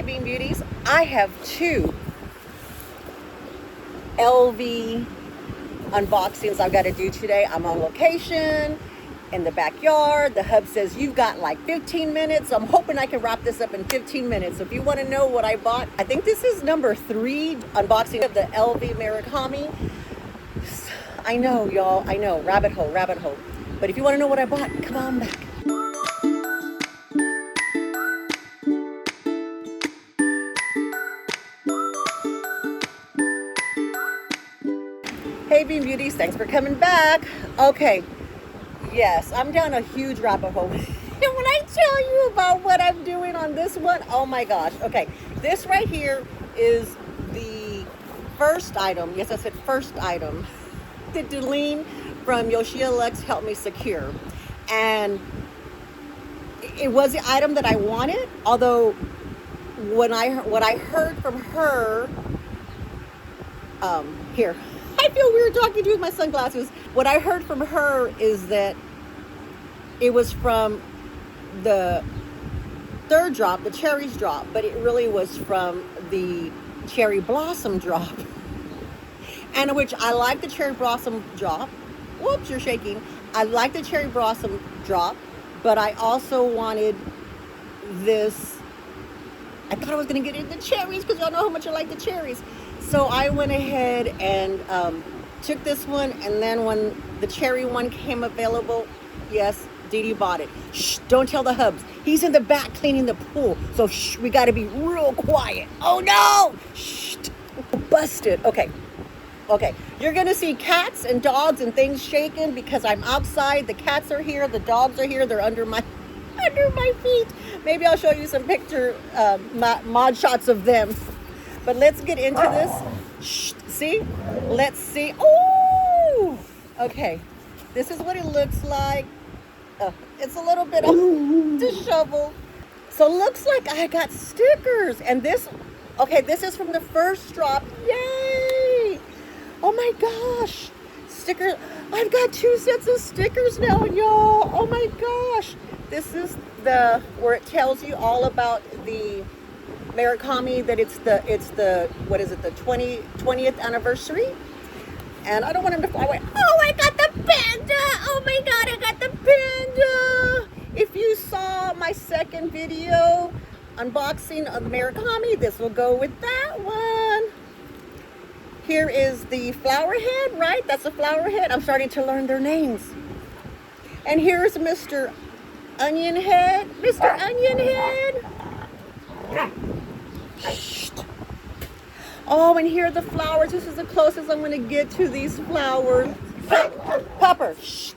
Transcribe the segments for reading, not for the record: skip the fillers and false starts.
Bean Beauties. I have two LV unboxings I've got to do today. I'm on location in the backyard. The hub says you've got like 15 minutes. So I'm hoping I can wrap this up in 15 minutes. So if you want to know what I bought, I think this is number 3 unboxing of the LV Murakami. I know, y'all. I know. Rabbit hole, rabbit hole. But if you want to know what I bought, come on back. Hey Bean Beauties, thanks for coming back. Okay, yes, I'm down a huge rabbit hole. And when I tell you about what I'm doing on this one, oh my gosh. Okay, this right here is the first item. Yes, I said first item. The Deline from Yoshia Lux helped me secure. And it was the item that I wanted, although what I heard from her, here. I feel weird talking to you with my sunglasses. What I heard from her is that it was from the third drop, the cherries drop, but it really was from the cherry blossom drop. And which I like the cherry blossom drop. Whoops, you're shaking. I like the cherry blossom drop, but I also wanted this. I thought I was going to get into cherries because y'all know how much I like the cherries. So I went ahead and took this one, and then when the cherry one came available, yes, Dee bought it. Shh, don't tell the hubs. He's in the back cleaning the pool, so shh, we got to be real quiet. Oh no! Shh, busted. Okay, you're gonna see cats and dogs and things shaking because I'm outside. The cats are here, the dogs are here. They're under my feet. Maybe I'll show you some picture mod shots of them. But let's get into this. Shh, see? Let's see. Oh! Okay. This is what it looks like. It's a little bit disheveled. So looks like I got stickers. And this is from the first drop. Yay! Oh my gosh. Stickers. I've got 2 sets of stickers now, y'all. Oh my gosh. This is where it tells you all about the Murakami, that it's the what is it, the 20th anniversary. And I don't want him to fly away. Oh, I got the panda. Oh my god, I got the panda. If you saw my second video unboxing of Murakami, this will go with that one. Here is the flower head, right? That's a flower head. I'm starting to learn their names. And here's Mr. Onion Head. Mr. Onion Head. Shh. Oh, and here are the flowers. This is the closest I'm going to get to these flowers. Popper. Shh.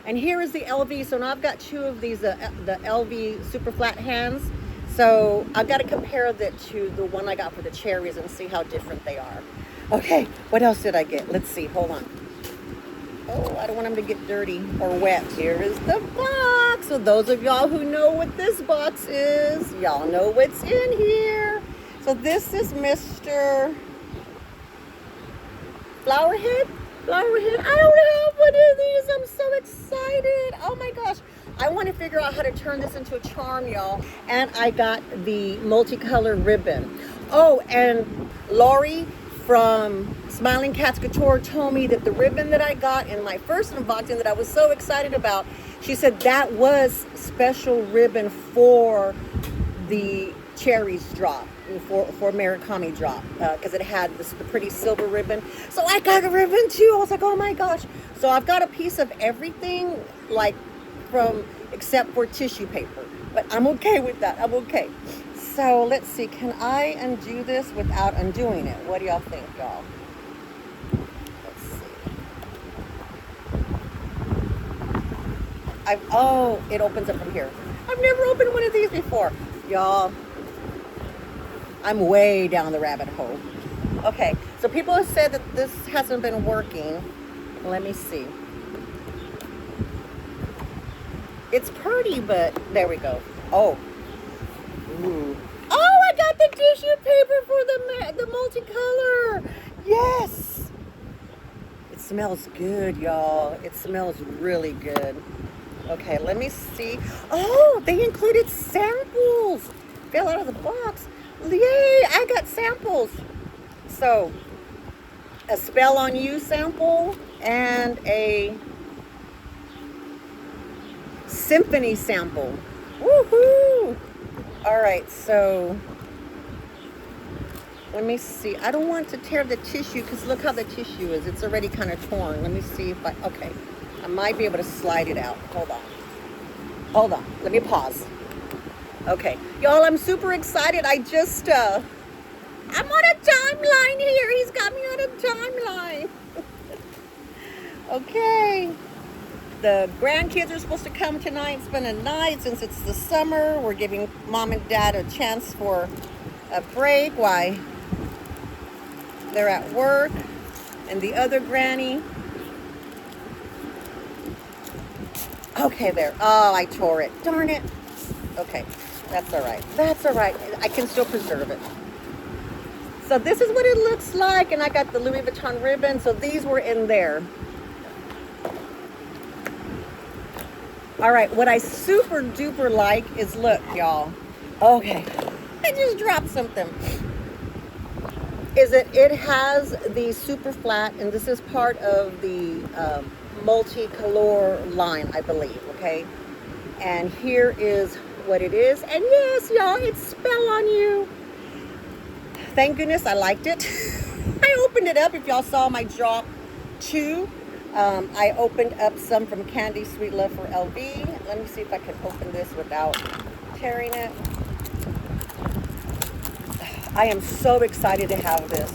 And here is the LV. So now I've got 2 of these, the LV super flat hands. So I've got to compare that to the one I got for the cherries and see how different they are. Okay, what else did I get? Let's see. Hold on. Oh, I don't want them to get dirty or wet. Here is the box. So those of y'all who know what this box is, y'all know what's in here. So this is Mr. Flowerhead. Flowerhead. I don't have one of these. I'm so excited. Oh my gosh. I want to figure out how to turn this into a charm, y'all. And I got the multicolor ribbon. Oh, and Lori from Smiling Cats Couture told me that the ribbon that I got in my first unboxing that I was so excited about, she said that was special ribbon for the cherries drop, for Murakami drop, because it had the pretty silver ribbon. So I got a ribbon too. I was like, oh my gosh. So I've got a piece of everything, like except for tissue paper, but I'm okay with that. I'm okay. So let's see, can I undo this without undoing it? What do y'all think, y'all? Let's see. Oh, it opens up from here. I've never opened one of these before. Y'all, I'm way down the rabbit hole. Okay, so people have said that this hasn't been working. Let me see. It's pretty, but there we go. Oh. Ooh. Oh, I got the tissue paper for the multicolor. Yes. It smells good, y'all. It smells really good. Okay, let me see. Oh, they included samples. Fell out of the box. Yay, I got samples. So, a Spell on You sample and a Symphony sample. Woohoo! All right, so let me see. I don't want to tear the tissue because look how the tissue is. It's already kind of torn. Let me see if okay. I might be able to slide it out. Hold on. Hold on. Let me pause. Okay. Y'all, I'm super excited. I'm on a timeline here. He's got me on a timeline. Okay. The grandkids are supposed to come tonight, spend a night. Since it's the summer, we're giving mom and dad a chance for a break while they're at work. And the other granny. Okay, there. Oh, I tore it. Darn it. Okay, that's all right. That's all right. I can still preserve it. So this is what it looks like. And I got the Louis Vuitton ribbon. So these were in there. All right, what I super duper like is, look, y'all. Okay, I just dropped something. Is it has the super flat, and this is part of the multicolor line, I believe, okay? And here is what it is. And yes, y'all, it's Spell on You. Thank goodness I liked it. I opened it up, if y'all saw my drop 2. I opened up some from Candy Sweet Love for LV. Let me see if I can open this without tearing it. I am so excited to have this.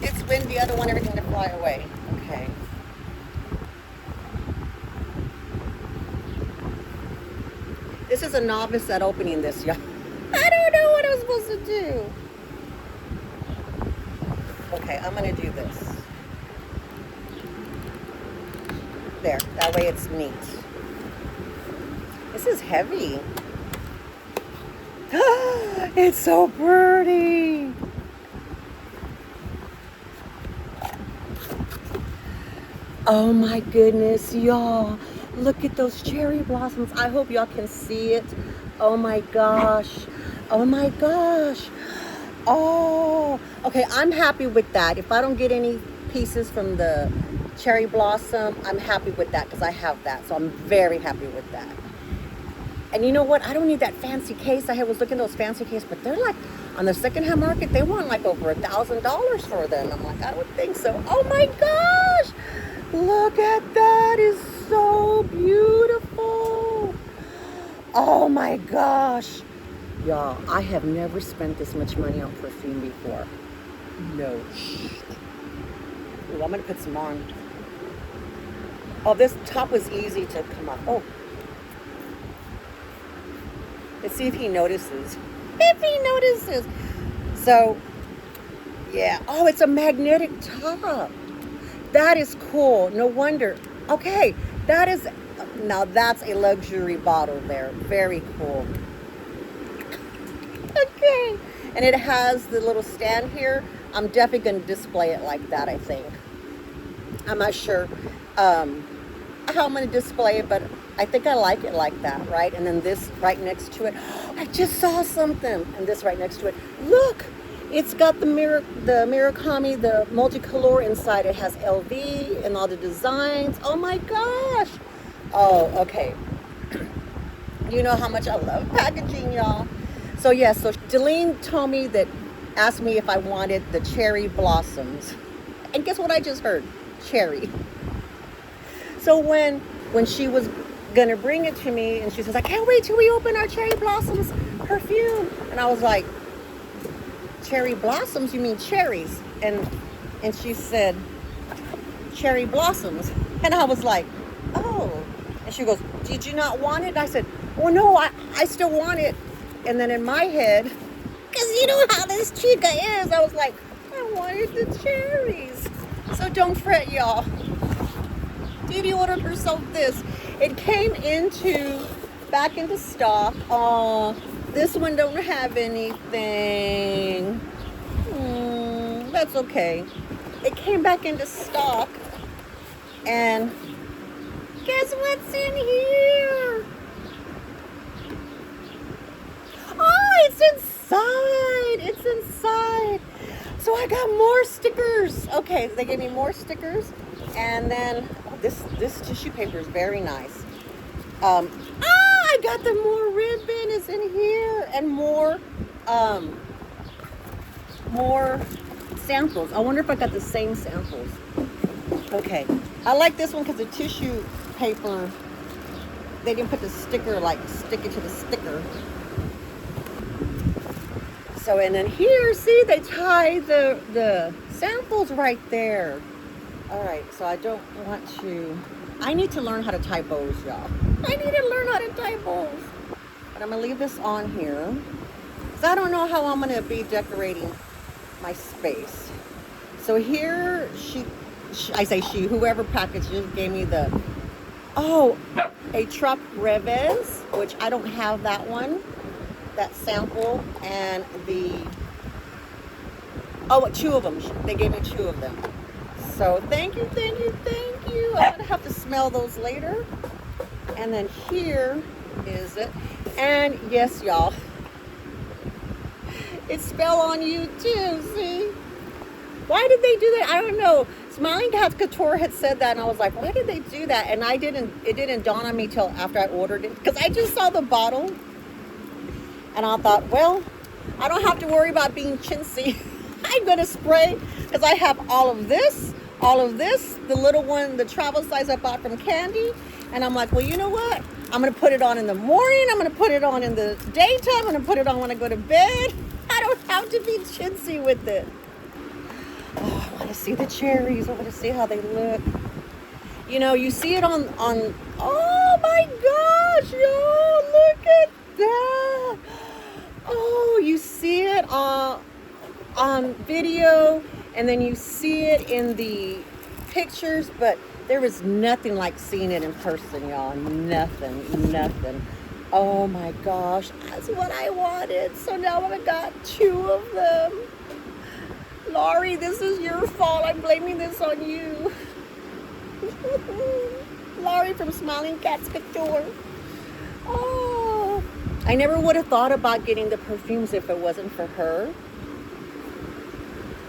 It's windy. I don't want everything to fly away. Okay. This is a novice at opening this, y'all. I don't know what I'm supposed to do. Okay, I'm gonna do this. There, that way it's neat. This is heavy. It's so pretty. Oh my goodness, y'all. Look at those cherry blossoms. I hope y'all can see it. Oh my gosh. Oh my gosh. Oh, okay, I'm happy with that. If I don't get any pieces from the cherry blossom, I'm happy with that because I have that. So I'm very happy with that. And you know what? I don't need that fancy case. I was looking at those fancy cases, but they're like, on the secondhand market, they want like over $1,000 for them. I'm like, I would think so. Oh my gosh! Look at that. It's so beautiful. Oh my gosh. Y'all, I have never spent this much money on perfume before. No. Ooh, I'm going to put some on. Oh, this top was easy to come up. Oh. Let's see if he notices. If he notices. So, yeah. Oh, it's a magnetic top. That is cool. No wonder. Okay. Now that's a luxury bottle there. Very cool. Okay, and it has the little stand here. I'm definitely going to display it like that, I think. I'm not sure how I'm going to display it, but I think I like it like that, right? And then this right next to it. I just saw something. And this right next to it. Look, it's got the Murakami, the multicolor inside. It has LV and all the designs. Oh my gosh. Oh, okay. You know how much I love packaging, y'all. So yes, so Delene told me asked me if I wanted the cherry blossoms. And guess what I just heard? Cherry. So when she was gonna bring it to me and she says, I can't wait till we open our cherry blossoms perfume. And I was like, cherry blossoms? You mean cherries? And she said, cherry blossoms. And I was like, oh. And she goes, did you not want it? And I said, well, no, I still want it. And then in my head, because you know how this chica is, I was like, I wanted the cherries. So don't fret, y'all. Didi ordered herself this. It came back into stock. Oh, this one don't have anything. That's okay. It came back into stock. And guess what's in here? inside. It's inside. So I got more stickers. Okay, they gave me more stickers. And then this tissue paper is very nice. I got the more ribbon is in here and more samples. I wonder if I got the same samples. Okay, I like this one because the tissue paper, they didn't put the sticker, like stick it to the sticker. So, and then here, see, they tie the samples right there. All right, so I don't want to, I need to learn how to tie bows, y'all. I need to learn how to tie bows. But I'm gonna leave this on here because I don't know how I'm gonna be decorating my space. So here, I say she, whoever packaged it gave me the, a Trop Revers, which I don't have that one, that sample, and two of them. They gave me two of them. So thank you, thank you, thank you. I'm gonna have to smell those later. And then here is it. And yes, y'all, it spell on you too, see? Why did they do that? I don't know. Smiling Cat Couture had said that, and I was like, why did they do that? And it didn't dawn on me till after I ordered it, because I just saw the bottle, and I thought, well, I don't have to worry about being chintzy. I'm gonna spray, because I have all of this, the little one, the travel size I bought from Candy, and I'm like, well, you know what? I'm gonna put it on in the morning, I'm gonna put it on in the daytime, I'm gonna put it on when I go to bed. I don't have to be chintzy with it. Oh, I want to see the cherries. I want to see how they look. You know, you see it on oh my gosh, y'all, look at that. Oh, you see it on video, and then you see it in the pictures, but there is nothing like seeing it in person, y'all. Nothing. Oh my gosh, that's what I wanted. So now I got two of them. Laurie, this is your fault. I'm blaming this on you. Laurie from Smiling Cats Couture. Oh, I never would have thought about getting the perfumes if it wasn't for her.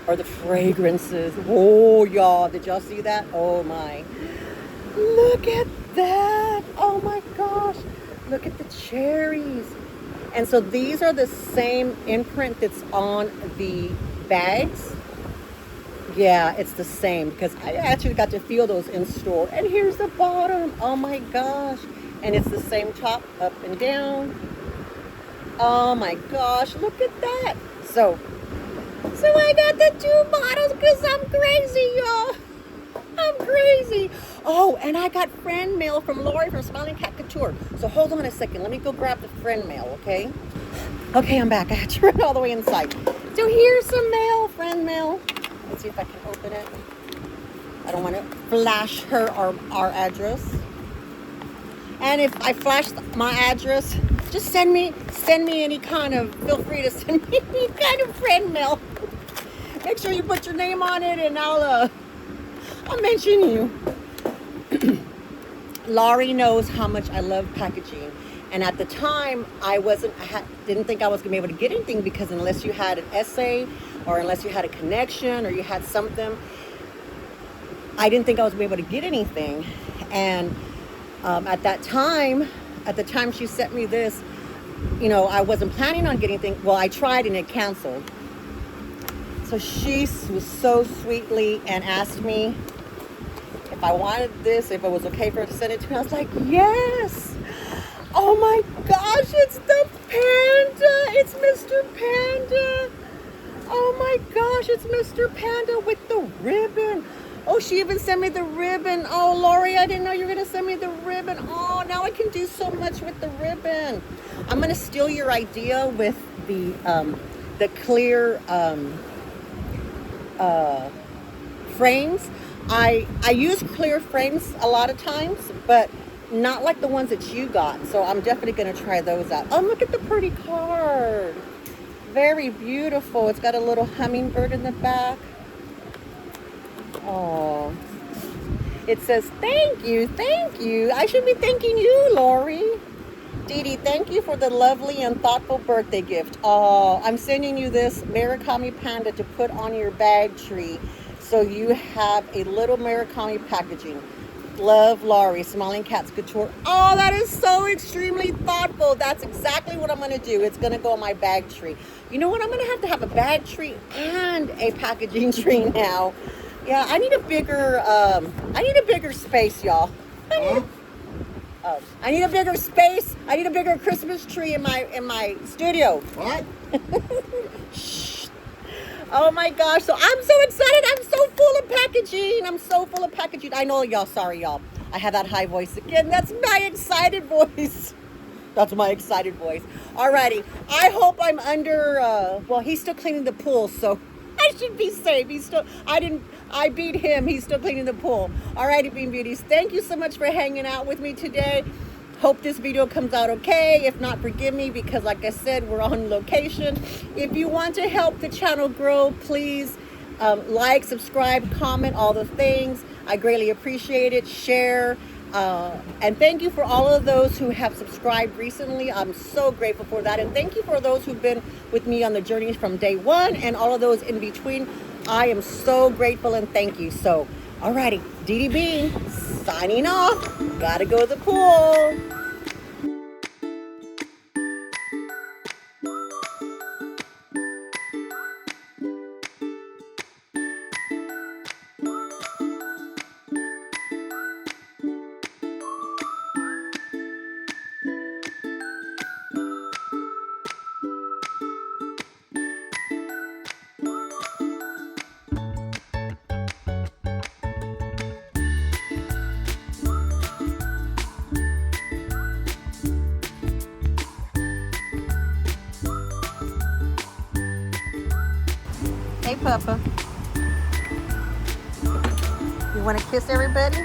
Or the fragrances. Oh, y'all, did y'all see that? Oh my. Look at that. Oh my gosh. Look at the cherries. And so these are the same imprint that's on the bags. Yeah, it's the same, because I actually got to feel those in store. And here's the bottom. Oh my gosh. And it's the same top, up and down. Oh my gosh, look at that. So I got the two bottles because I'm crazy, y'all. I'm crazy. Oh, and I got friend mail from Lori from Smiling Cat Couture. So hold on a second. Let me go grab the friend mail, okay? Okay, I'm back. I had to run all the way inside. So here's some mail, friend mail. Let's see if I can open it. I don't want to flash her our address. And if I flash my address, just send me any kind of, feel free to send me any kind of friend mail. Make sure you put your name on it, and I'll mention you. Laurie knows how much I love packaging. And at the time, didn't think I was gonna be able to get anything, because unless you had an essay, or unless you had a connection, or you had something, I didn't think I was gonna be able to get anything. And at the time she sent me this, you know, I wasn't planning on getting anything. Well, I tried and it canceled. So she was so sweetly and asked me if I wanted this, if it was okay for her to send it to me. I was like, yes. Oh my gosh, it's the panda. It's Mr. Panda. Oh my gosh, it's Mr. Panda with the ribbon. Oh, she even sent me the ribbon. Oh, Lori, I didn't know you were going to send me the ribbon. Oh, now I can do so much with the ribbon. I'm going to steal your idea with the clear frames. I use clear frames a lot of times, but not like the ones that you got. So I'm definitely going to try those out. Oh, look at the pretty card. Very beautiful. It's got a little hummingbird in the back. Oh, it says, thank you, thank you. I should be thanking you, Lori. Dee Dee, thank you for the lovely and thoughtful birthday gift. Oh, I'm sending you this Murakami panda to put on your bag tree so you have a little Murakami packaging. Love, Laurie, Smiling Cats Couture. Oh, that is so extremely thoughtful. That's exactly what I'm going to do. It's going to go on my bag tree. You know what? I'm going to have a bag tree and a packaging tree now. Yeah, I need a bigger space, y'all. I need a bigger space. I need a bigger Christmas tree in my studio. What? Shh. Oh my gosh. So I'm so excited. I'm so full of packaging. I'm so full of packaging. I know y'all. Sorry, y'all. I have that high voice again. That's my excited voice. That's my excited voice. Alrighty. I hope I'm under, well, he's still cleaning the pool, so I should be safe. I beat him. He's still cleaning the pool. Alrighty, Bean Beauties. Thank you so much for hanging out with me today. Hope this video comes out okay. If not, forgive me because like I said, we're on location. If you want to help the channel grow, please like, subscribe, comment, all the things. I greatly appreciate it. Share. And thank you for all of those who have subscribed recently. I'm so grateful for that. And thank you for those who've been with me on the journey from day one and all of those in between. I am so grateful and thank you. So, alrighty, Dee Dee Bean signing off. Gotta go to the pool. Hey, Papa. You want to kiss everybody?